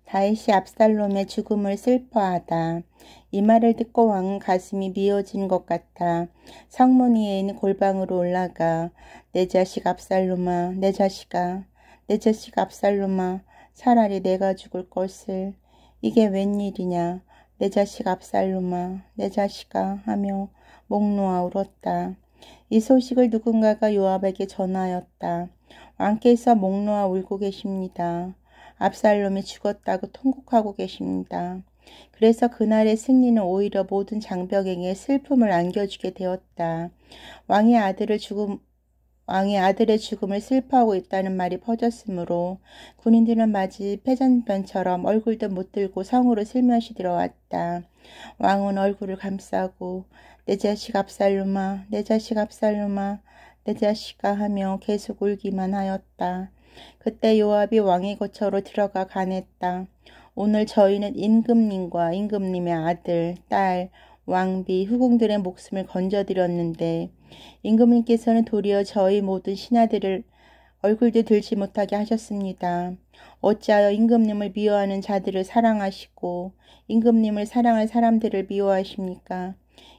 다윗이 압살롬의 죽음을 슬퍼하다. 이 말을 듣고 왕은 가슴이 미어진 것 같아 성문 위에 있는 골방으로 올라가 내 자식 압살롬아, 내 자식아, 내 자식 압살롬아, 차라리 내가 죽을 것을. 이게 웬일이냐. 내 자식 압살롬아, 내 자식아 하며 목 놓아 울었다. 이 소식을 누군가가 요압에게 전하였다. 왕께서 목 놓아 울고 계십니다. 압살롬이 죽었다고 통곡하고 계십니다. 그래서 그날의 승리는 오히려 모든 장벽에게 슬픔을 안겨주게 되었다. 왕의 아들의 죽음을 슬퍼하고 있다는 말이 퍼졌으므로 군인들은 마치 패전변처럼 얼굴도 못 들고 성으로 슬며시 들어왔다. 왕은 얼굴을 감싸고 내 자식 압살롬아, 내 자식 압살롬아, 내 자식아 하며 계속 울기만 하였다. 그때 요압이 왕의 거처로 들어가 간했다. 오늘 저희는 임금님과 임금님의 아들, 딸, 왕비, 후궁들의 목숨을 건져드렸는데 임금님께서는 도리어 저희 모든 신하들을 얼굴도 들지 못하게 하셨습니다. 어찌하여 임금님을 미워하는 자들을 사랑하시고 임금님을 사랑할 사람들을 미워하십니까?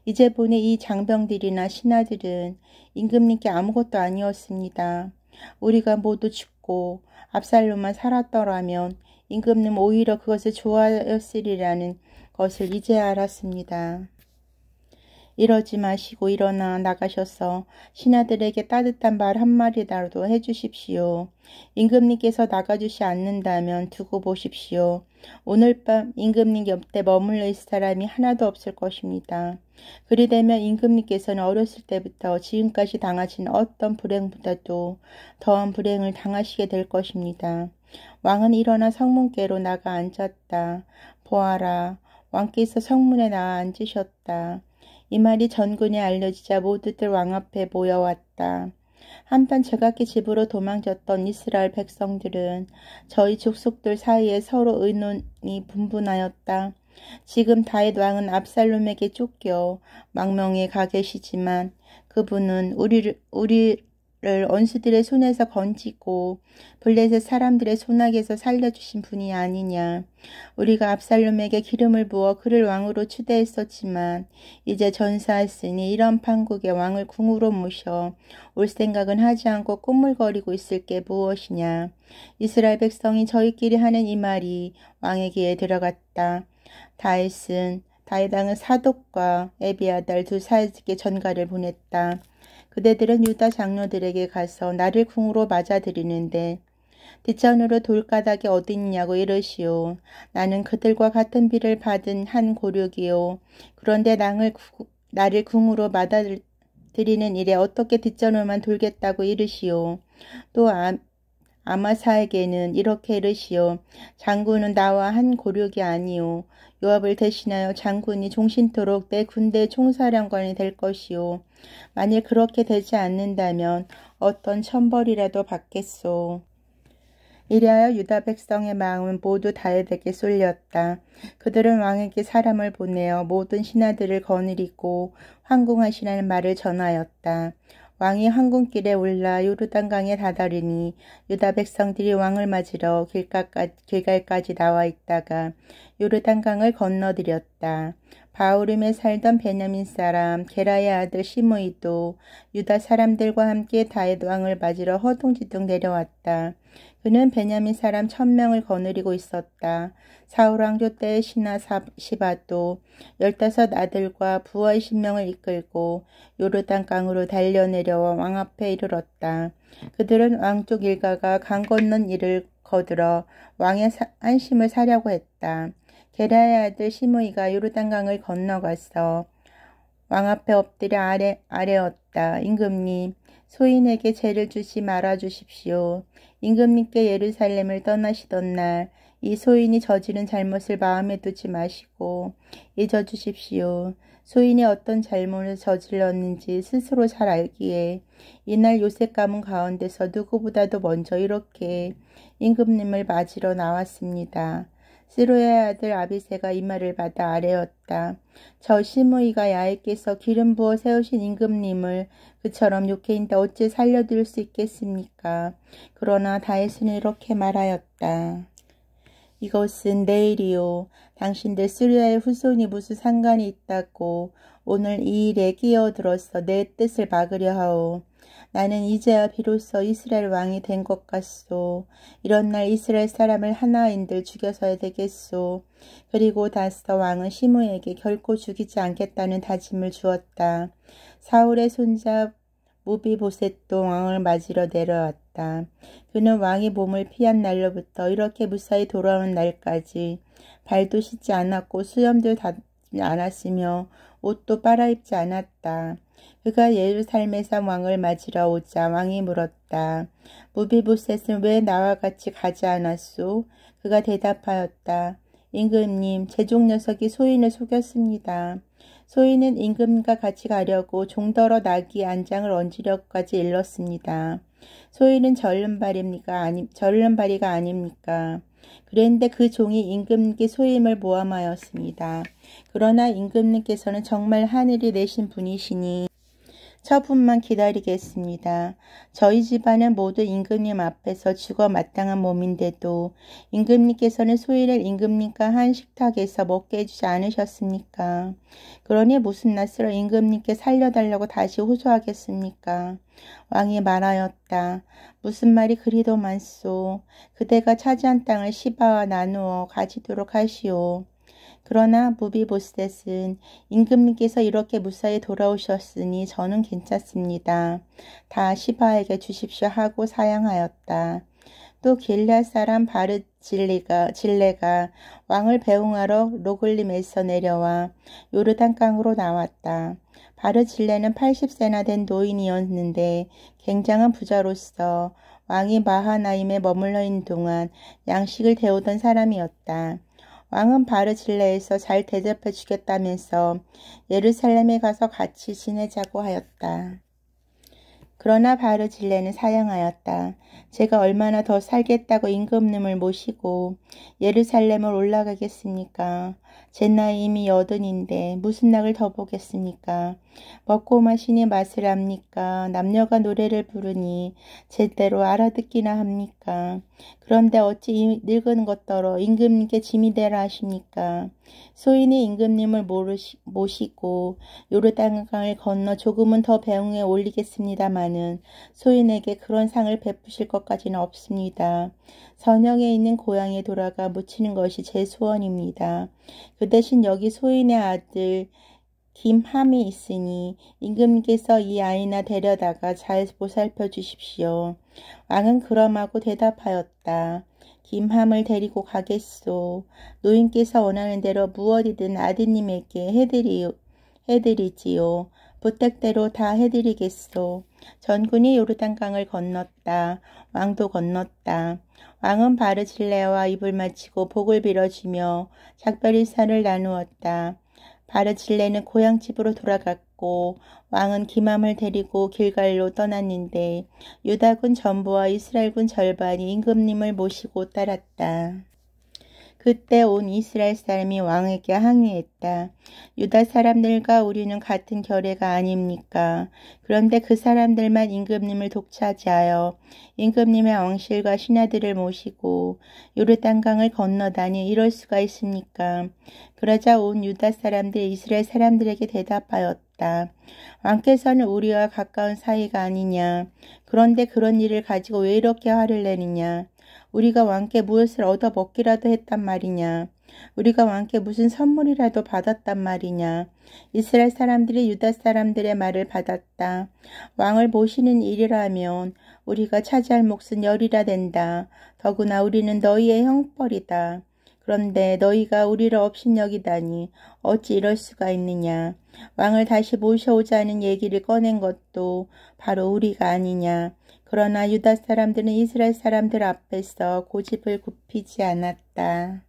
이제 보니 이 장병들이나 신하들은 임금님께 아무것도 아니었습니다. 우리가 모두 죽고 압살롬만 살았더라면 임금님 오히려 그것을 좋아하였으리라는 것을 이제 알았습니다. 이러지 마시고 일어나 나가셔서 신하들에게 따뜻한 말 한마디라도 해주십시오. 임금님께서 나가주시 않는다면 두고 보십시오. 오늘 밤 임금님 곁에 머물러 있을 사람이 하나도 없을 것입니다. 그리 되면 임금님께서는 어렸을 때부터 지금까지 당하신 어떤 불행보다도 더한 불행을 당하시게 될 것입니다. 왕은 일어나 성문께로 나가 앉았다. 보아라, 왕께서 성문에 나와 앉으셨다. 이 말이 전군에 알려지자 모두들 왕 앞에 모여왔다. 한편 제각기 집으로 도망쳤던 이스라엘 백성들은 저희 족속들 사이에 서로 의논이 분분하였다. 지금 다윗 왕은 압살롬에게 쫓겨 망명에 가 계시지만 그분은 우리를 원수들의 손에서 건지고 블레셋 사람들의 손아귀에서 살려주신 분이 아니냐. 우리가 압살롬에게 기름을 부어 그를 왕으로 추대했었지만 이제 전사했으니 이런 판국에 왕을 궁으로 모셔 올 생각은 하지 않고 꾸물거리고 있을 게 무엇이냐. 이스라엘 백성이 저희끼리 하는 이 말이 왕의 귀에 들어갔다. 다윗 왕은 사독과 에비아달 두 사직에 전가를 보냈다. 그대들은 유다 장로들에게 가서 나를 궁으로 맞아들이는데 뒷전으로 돌가닥이 어디 있냐고 이르시오. 나는 그들과 같은 비를 받은 한 고륙이요. 그런데 나를 궁으로 맞아들이는 일에 어떻게 뒷전으로만 돌겠다고 이르시오. 또 아마사에게는 이렇게 이르시오. 장군은 나와 한 고륙이 아니오. 요압을 대신하여 장군이 종신토록 내 군대 총사령관이 될 것이오. 만일 그렇게 되지 않는다면 어떤 천벌이라도 받겠소. 이리하여 유다 백성의 마음은 모두 다윗에게 쏠렸다. 그들은 왕에게 사람을 보내어 모든 신하들을 거느리고 황궁하시라는 말을 전하였다. 왕이 황궁길에 올라 요르단강에 다다르니 유다 백성들이 왕을 맞으러 길갈까지 나와 있다가 요르단강을 건너들였다. 바후림에 살던 베냐민 사람 게라의 아들 시므이도 유다 사람들과 함께 다윗 왕을 맞으러 허둥지둥 내려왔다. 그는 베냐민 사람 1000명을 거느리고 있었다. 사울 왕조 때의 신하 시바도 15 아들과 부하 20명을 이끌고 요르단강으로 달려내려와 왕 앞에 이르렀다. 그들은 왕족 일가가 강 건넌 일을 거들어 왕의 안심을 사려고 했다. 게라의 아들 시므이가 요르단강을 건너가서 왕 앞에 엎드려 아뢰었다. 임금님, 소인에게 죄를 주지 말아 주십시오. 임금님께 예루살렘을 떠나시던 날 이 소인이 저지른 잘못을 마음에 두지 마시고 잊어주십시오. 소인이 어떤 잘못을 저질렀는지 스스로 잘 알기에 이날 요셉 가문 가운데서 누구보다도 먼저 이렇게 임금님을 맞으러 나왔습니다. 스루야의 아들 아비새가 이 말을 받아 아뢰었다. 저 시므이가 야훼께서 기름 부어 세우신 임금님을 그처럼 욕해인데 어찌 살려둘 수 있겠습니까? 그러나 다윗은 이렇게 말하였다. 이것은 내일이요. 당신들 시리아의 후손이 무슨 상관이 있다고 오늘 이 일에 끼어들어서 내 뜻을 막으려 하오. 나는 이제야 비로소 이스라엘 왕이 된 것 같소. 이런 날 이스라엘 사람을 하나인들 죽여서야 되겠소. 그리고 다스 왕은 시므에게 결코 죽이지 않겠다는 다짐을 주었다. 사울의 손자 무비보셋도 왕을 맞으러 내려왔다. 그는 왕의 몸을 피한 날로부터 이렇게 무사히 돌아온 날까지 발도 씻지 않았고 수염도 닿지 않았으며 옷도 빨아입지 않았다. 그가 예루살렘에서 왕을 맞으러 오자 왕이 물었다. 무비보셋은 왜 나와 같이 가지 않았소? 그가 대답하였다. 임금님, 제종 녀석이 소인을 속였습니다. 소인은 임금과 같이 가려고 종더러 나귀 안장을 얹으려고까지 일렀습니다. 소인은 절름발이가 아닙니까? 그런데 그 종이 임금님께 소임을 모함하였습니다. 그러나 임금님께서는 정말 하늘이 내신 분이시니 처분만 기다리겠습니다. 저희 집안은 모두 임금님 앞에서 죽어 마땅한 몸인데도 임금님께서는 소인을 임금님과 한 식탁에서 먹게 해주지 않으셨습니까? 그러니 무슨 낯으로 임금님께 살려달라고 다시 호소하겠습니까? 왕이 말하였다. 무슨 말이 그리도 많소. 그대가 차지한 땅을 시바와 나누어 가지도록 하시오. 그러나 무비보셋은 임금님께서 이렇게 무사히 돌아오셨으니 저는 괜찮습니다. 다 시바에게 주십시오 하고 사양하였다. 또 길앗 사람 바르질레가 왕을 배웅하러 로글림에서 내려와 요르단강으로 나왔다. 바르질레는 80세나 된 노인이었는데 굉장한 부자로서 왕이 마하나임에 머물러 있는 동안 양식을 데우던 사람이었다. 왕은 바르질레에서 잘 대접해 주겠다면서 예루살렘에 가서 같이 지내자고 하였다. 그러나 바르질레는 사양하였다. 제가 얼마나 더 살겠다고 임금님을 모시고 예루살렘을 올라가겠습니까? 제 나이 이미 80인데 무슨 낙을 더 보겠습니까? 먹고 마시니 맛을 압니까? 남녀가 노래를 부르니 제대로 알아듣기나 합니까? 그런데 어찌 늙은 것더러 임금님께 짐이 되라 하십니까? 소인이 임금님을 모시고 요르단강을 건너 조금은 더 배웅에 올리겠습니다마는 소인에게 그런 상을 베푸실 것까지는 없습니다. 선영에 있는 고향에 돌아가 묻히는 것이 제 소원입니다. 그 대신 여기 소인의 아들 김함이 있으니 임금님께서 이 아이나 데려다가 잘 보살펴 주십시오. 왕은 그럼하고 대답하였다. 김함을 데리고 가겠소. 노인께서 원하는 대로 무엇이든 아드님에게 해드리지요. 부탁대로 다 해드리겠소. 전군이 요르단강을 건넜다. 왕도 건넜다. 왕은 바르질레와 입을 맞추고 복을 빌어주며 작별인사를 나누었다. 바르질레는 고향집으로 돌아갔고 왕은 김함을 데리고 길갈로 떠났는데 유다군 전부와 이스라엘군 절반이 임금님을 모시고 따랐다. 그때 온 이스라엘 사람이 왕에게 항의했다. 유다 사람들과 우리는 같은 결례가 아닙니까? 그런데 그 사람들만 임금님을 독차지하여 임금님의 왕실과 신하들을 모시고 요르단강을 건너다니 이럴 수가 있습니까? 그러자 온 유다 사람들이 이스라엘 사람들에게 대답하였다. 왕께서는 우리와 가까운 사이가 아니냐? 그런데 그런 일을 가지고 왜 이렇게 화를 내느냐? 우리가 왕께 무엇을 얻어 먹기라도 했단 말이냐? 우리가 왕께 무슨 선물이라도 받았단 말이냐? 이스라엘 사람들이 유다 사람들의 말을 받았다. 왕을 모시는 일이라면 우리가 차지할 몫은 열이라 된다. 더구나 우리는 너희의 형벌이다. 그런데 너희가 우리를 업신여기다니 어찌 이럴 수가 있느냐? 왕을 다시 모셔오자는 얘기를 꺼낸 것도 바로 우리가 아니냐? 그러나 유다 사람들은 이스라엘 사람들 앞에서 고집을 굽히지 않았다.